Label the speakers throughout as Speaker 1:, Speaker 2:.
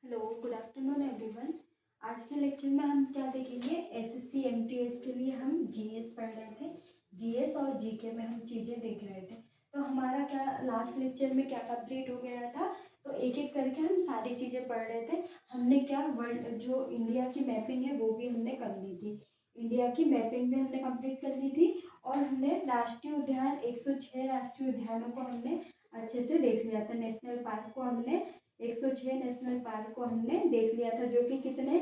Speaker 1: Hello, good afternoon everyone. आज के lecture में हम क्या देखेंगे? एसएससी एमटीएस के लिए हम जीएस पढ़ रहे थे। जीएस और जीके में हम चीज़ें देख रहे थे। तो हमारा क्या लास्ट लेक्चर में क्या कंप्लीट हो गया था, तो एक एक करके हम सारी चीज़ें पढ़ रहे थे। हमने क्या वर्ल्ड जो इंडिया की मैपिंग है वो भी हमने कर ली थी। इंडिया की मैपिंग भी हमने कंप्लीट कर ली थी और हमने राष्ट्रीय उद्यान 106 राष्ट्रीय उद्यानों को हमने अच्छे से देख लिया था। नेशनल पार्क को हमने 106 नेशनल पार्क को हमने देख लिया था, जो कि कितने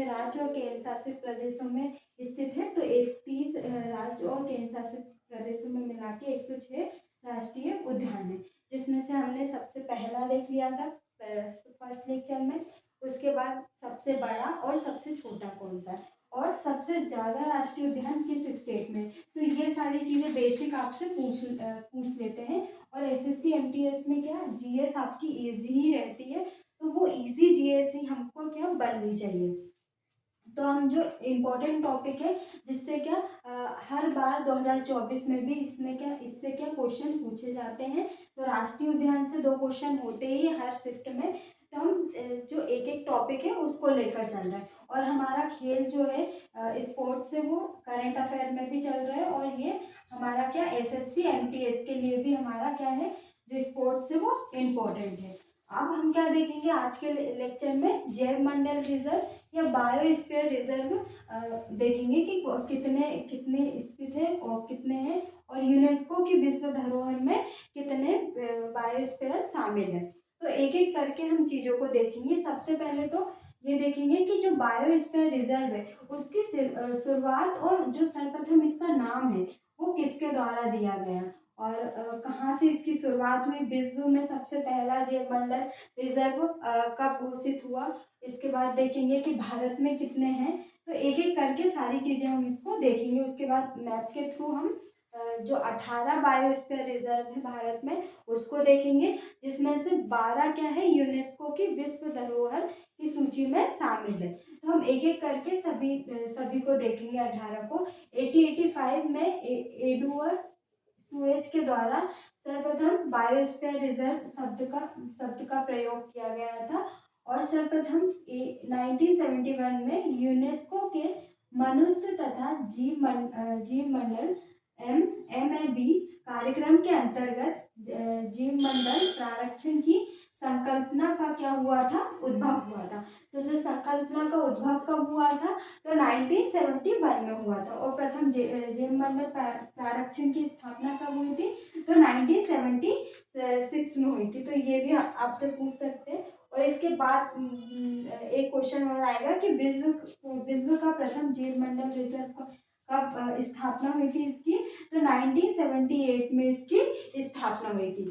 Speaker 1: राज्य और केंद्र शासित प्रदेशों में स्थित है। तो 31 राज्य और केंद्र शासित प्रदेशों में मिला के 106 राष्ट्रीय उद्यान है, जिसमें से हमने सबसे पहला देख लिया था फर्स्ट लेक्चर में। उसके बाद सबसे बड़ा और सबसे छोटा कौन सा है और सबसे ज़्यादा राष्ट्रीय उद्यान किस स्टेट में। तो ये सारी चीज़ें बेसिक आपसे पूछ लेते हैं। और एसएससी एमटीएस में क्या जीएस आपकी इजी ही रहती है, तो वो इजी जीएस ही हमको क्या बननी चाहिए। तो हम जो इम्पोर्टेंट टॉपिक है जिससे क्या हर बार 2024 में भी इससे क्या क्वेश्चन पूछे जाते हैं। तो राष्ट्रीय उद्यान से 2 क्वेश्चन होते ही हर शिफ्ट में। तो हम जो एक एक टॉपिक है उसको लेकर चल रहे हैं। और हमारा खेल जो है स्पोर्ट्स से वो करंट अफेयर में भी चल रहा है। और ये हमारा क्या एसएससी एमटीएस के लिए भी हमारा क्या है, जो स्पोर्ट्स है वो इम्पोर्टेंट है। अब हम क्या देखेंगे आज के लेक्चर में? जैव मंडल रिजर्व या बायोस्फीयर रिजर्व देखेंगे कि कितने कितने स्थित है और कितने हैं, और यूनेस्को की विश्व धरोहर में कितने बायोस्फीयर शामिल है। तो एक एक करके हम चीज़ों को देखेंगे। सबसे पहले तो ये देखेंगे कि जो बायोस्फीयर रिजर्व है उसकी शुरुआत और जो सर्वप्रथम इसका नाम है वो किसके द्वारा दिया गया और कहाँ से इसकी शुरुआत हुई। विश्व में सबसे पहला जैव मंडल रिजर्व कब घोषित हुआ। इसके बाद देखेंगे कि भारत में कितने हैं। तो एक एक करके सारी चीज़ें हम इसको देखेंगे। उसके बाद मैप के थ्रू हम जो 18 बायोस्फीयर रिजर्व है भारत में उसको देखेंगे, जिसमें से 12 क्या है यूनेस्को की विश्व धरोहर की सूची में शामिल है। तो हम एक एक करके सभी को देखेंगे। 18 को 1885 में एडवर्ड सुएज के द्वारा सर्वप्रथम बायोस्फीयर रिजर्व शब्द का प्रयोग किया गया था। और सर्वप्रथम 1971 में यूनेस्को के मनुष्य तथा जीव मंडल MAB कार्यक्रम के अंतर्गत जीव मंडल प्रारक्षण की संकल्पना का क्या हुआ था, उद्भव हुआ था। तो जो संकल्पना का उद्भव कब हुआ था, तो 1971 में हुआ था। और प्रथम जीव मंडल प्रारक्षण की स्थापना कब हुई थी, तो 1976 में हुई थी। तो ये भी आपसे पूछ सकते हैं। और इसके बाद एक क्वेश्चन और आएगा कि विश्व का प्रथम जीव मंडल रिजर्व कब स्थापना हुई थी इसकी, तो 1978 में इसकी स्थापना हुई थी।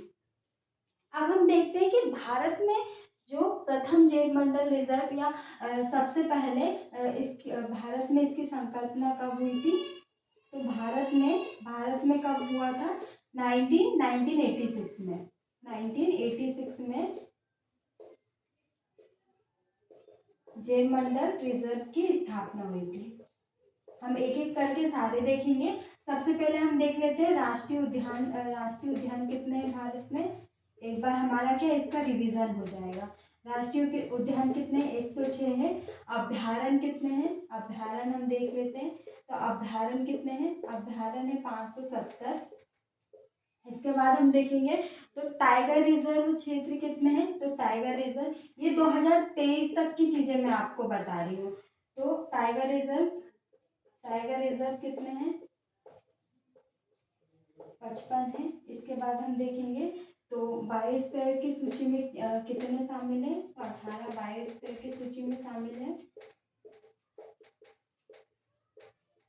Speaker 1: अब हम देखते हैं कि भारत में जो प्रथम जैव मंडल रिजर्व या सबसे पहले भारत में इसकी संकल्पना कब हुई थी, तो भारत में कब हुआ था, 1986 में। 1986 में जैव मंडल रिजर्व की स्थापना हुई थी। हम एक एक करके सारे देखेंगे। सबसे पहले हम देख लेते हैं राष्ट्रीय उद्यान। राष्ट्रीय उद्यान कितने हैं भारत में, एक बार हमारा क्या इसका रिवीजन हो जाएगा। राष्ट्रीय उद्यान कितने हैं, 106 है। अभ्यारण्य कितने हैं, अभ्यारण्य हम देख लेते हैं। तो अभ्यारण्य कितने हैं, अभ्यारण्य है 570। इसके बाद हम देखेंगे तो टाइगर रिजर्व क्षेत्र कितने हैं, तो टाइगर रिजर्व ये 2023 तक की चीजें मैं आपको बता रही हूँ। तो टाइगर रिजर्व कितने हैं, 55 है। इसके बाद हम देखेंगे तो बायोस्फीयर की सूची में कितने शामिल है, तो 18 बायोस्फीयर की सूची में शामिल है।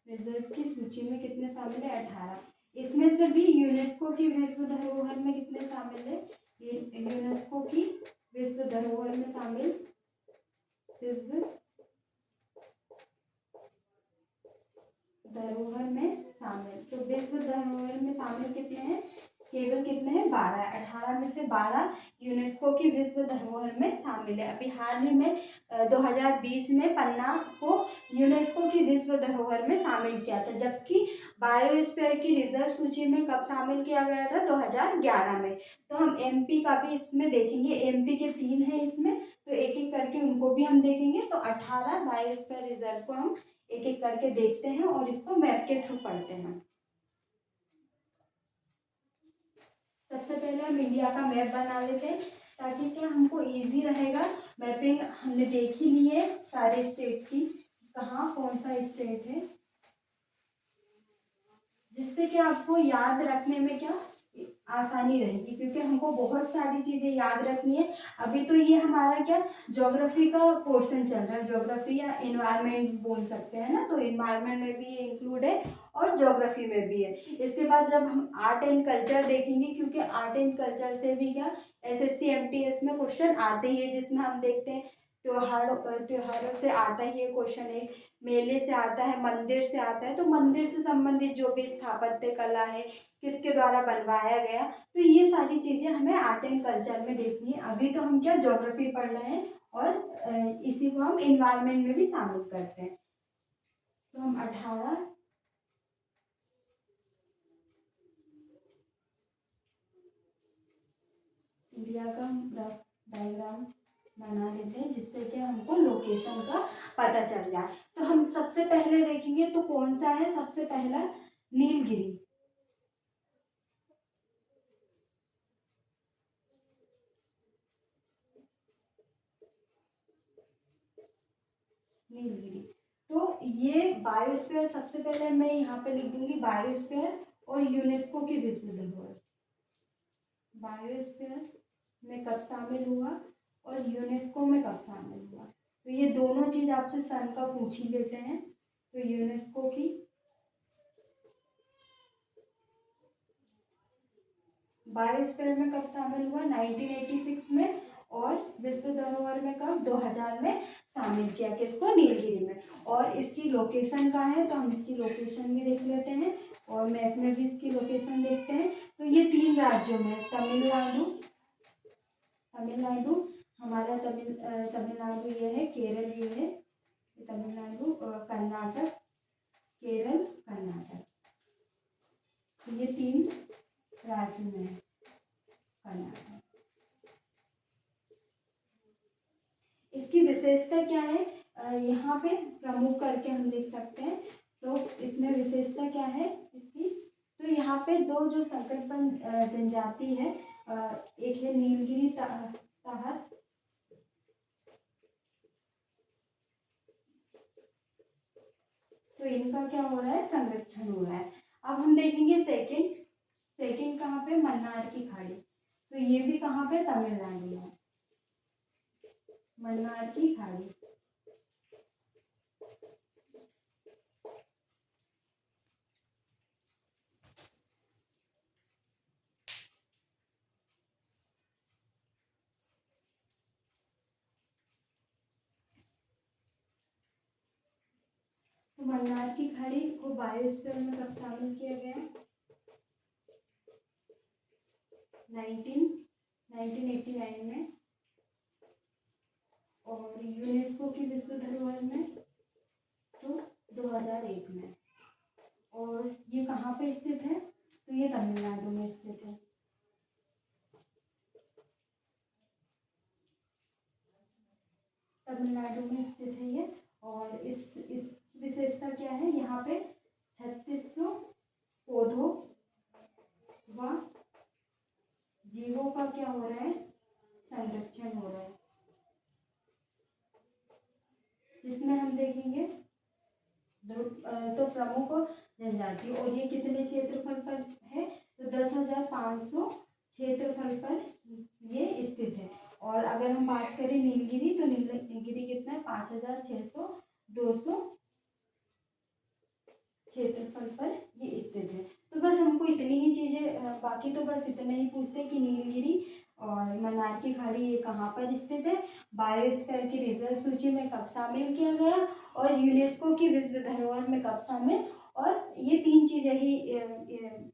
Speaker 1: रिजर्व की सूची में कितने शामिल है, 18। इसमें से भी यूनेस्को की विश्व धरोहर में कितने शामिल है, यूनेस्को की विश्व धरोहर में शामिल, विश्व धरोहर में शामिल। तो विश्व धरोहर में शामिल कितने हैं, केवल कितने हैं, 12। 18 में से 12 यूनेस्को की विश्व धरोहर में शामिल है। अभी हाल ही में 2020 में पन्ना को यूनेस्को की विश्व धरोहर में शामिल किया था, जबकि बायोस्फीयर की रिजर्व सूची में कब शामिल किया गया था, 2011 में। तो हम एमपी का भी इसमें देखेंगे, एमपी के 3 हैं इसमें, तो एक एक करके उनको भी हम देखेंगे। तो 18 बायोस्फीयर रिजर्व को हम एक एक करके देखते हैं और इसको मैप के थ्रू पढ़ते हैं। सबसे पहले हम इंडिया का मैप बना लेते हैं, ताकि क्या हमको इजी रहेगा। मैपिंग हमने देख ही ली है सारे स्टेट की, कहाँ कौन सा स्टेट है, जिससे कि आपको याद रखने में क्या आसानी रहेगी, क्योंकि हमको बहुत सारी चीज़ें याद रखनी है। अभी तो ये हमारा क्या ज्योग्राफी का पोर्शन चल रहा है, ज्योग्राफी या एनवायरनमेंट बोल सकते हैं ना, तो एनवायरनमेंट में भी ये इंक्लूड है और ज्योग्राफी में भी है। इसके बाद जब हम आर्ट एंड कल्चर देखेंगे, क्योंकि आर्ट एंड कल्चर से भी क्या एसएससी एमटीएस में क्वेश्चन आते ही है, जिसमें हम देखते हैं त्योहारों से आता ही है क्वेश्चन, एक मेले से आता है, मंदिर से आता है। तो मंदिर से संबंधित जो भी स्थापत्य कला है, किसके द्वारा बनवाया गया, तो ये सारी चीज़ें हमें आर्ट एंड कल्चर में देखनी है। अभी तो हम क्या ज्योग्राफी पढ़ रहे हैं और इसी को हम एनवायरनमेंट में भी शामिल करते हैं। तो हम 18 इंडिया का डायग्राम बना लेते हैं, जिससे कि हमको लोकेशन का पता चल जाए। तो हम सबसे पहले देखेंगे तो कौन सा है, सबसे पहला नीलगिरी। नीलगिरी, तो ये बायोस्फीयर, सबसे पहले मैं यहाँ पे लिख दूंगी बायोस्फीयर और यूनेस्को की विश्व धरोहर। बायोस्फीयर में कब शामिल हुआ और यूनेस्को में कब शामिल हुआ, तो ये दोनों चीज आपसे सन का पूछ ही लेते हैं। तो यूनेस्को की बायोस्फीयर में कब शामिल हुआ, 1986 में, और विश्व धरोहर में कब, 2000 में शामिल किया, किसको, नीलगिरी में। और इसकी लोकेशन कहाँ है, तो हम इसकी लोकेशन भी देख लेते हैं और मैप में भी इसकी लोकेशन देखते हैं। तो ये 3 राज्यों में, तमिलनाडु, तमिलनाडु हमारा तमिलनाडु ये है, केरल ये है, तमिलनाडु, कर्नाटक, केरल, कर्नाटक, तो ये 3 राज्य में है कर्नाटक। इसकी विशेषता क्या है, यहाँ पे प्रमुख करके हम देख सकते हैं। तो इसमें विशेषता क्या है इसकी, तो यहाँ पे 2 जो संकटबंद जनजाति है, एक है नीलगिरी ताहर, तो इनका क्या हो रहा है, संरक्षण हो रहा है। अब हम देखेंगे सेकंड कहाँ पे, मन्नार की खाड़ी, तो ये भी कहाँ पे, तमिलनाडु में, मन्नार की खाड़ी। तो मन्नार की खाड़ी को बायोस्फीयर में कब शामिल किया गया, 1989 में, और यूनेस्को की विश्व धरोहर में तो 2001 में। और ये कहाँ पे स्थित है, तो ये तमिलनाडु में स्थित है। तमिलनाडु में स्थित है ये। और इस विशेषता क्या है, यहाँ पे 3600 पौधों व जीवों का क्या हो रहा है, संरक्षण हो रहा है, जिसमें हम देखेंगे तो प्रमुख जनजाति, और ये कितने क्षेत्रफल पर है, तो 10,500 क्षेत्रफल पर ये स्थित है। और अगर हम बात करें नीलगिरी, तो नीलगिरी कितना है, 5,600 क्षेत्रफल पर ये स्थित है। तो बस हमको इतनी ही चीज़ें, बाकी तो बस इतना ही पूछते हैं कि नीलगिरी और मन्नार की खाड़ी ये कहाँ पर स्थित है, बायोस्फीयर की रिजर्व सूची में कब शामिल किया गया, और यूनेस्को की विश्व धरोहर में कब शामिल, और ये 3 चीज़ें ही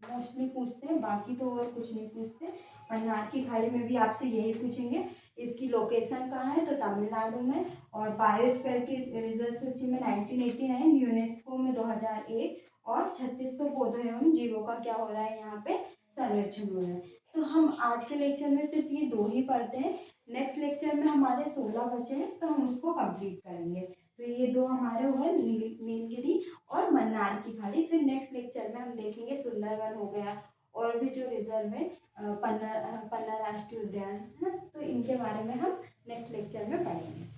Speaker 1: मोस्टली पूछते हैं, बाकी तो और कुछ नहीं पूछते। मन्नार की खाड़ी में भी आपसे यही पूछेंगे, इसकी लोकेशन कहाँ है, तो तमिलनाडु में, और बायोस्फीयर की रिजर्व सूची में 1989, यूनेस्को में 2001, और 3600 पौधों एवं जीवों का क्या हो रहा है यहाँ पे संरक्षण हो रहा है। तो हम आज के लेक्चर में सिर्फ ये 2 ही पढ़ते हैं। नेक्स्ट लेक्चर में हमारे 16 बचे हैं, तो हम उसको कंप्लीट करेंगे। तो ये 2 हमारे हुए, नीलगिरी और मन्नार की खाड़ी। फिर नेक्स्ट लेक्चर में हम देखेंगे सुंदरवन हो गया, और भी जो रिजर्व है, पन्ना राष्ट्रीय उद्यान है ना, तो इनके बारे में हम नेक्स्ट लेक्चर में पढ़ेंगे।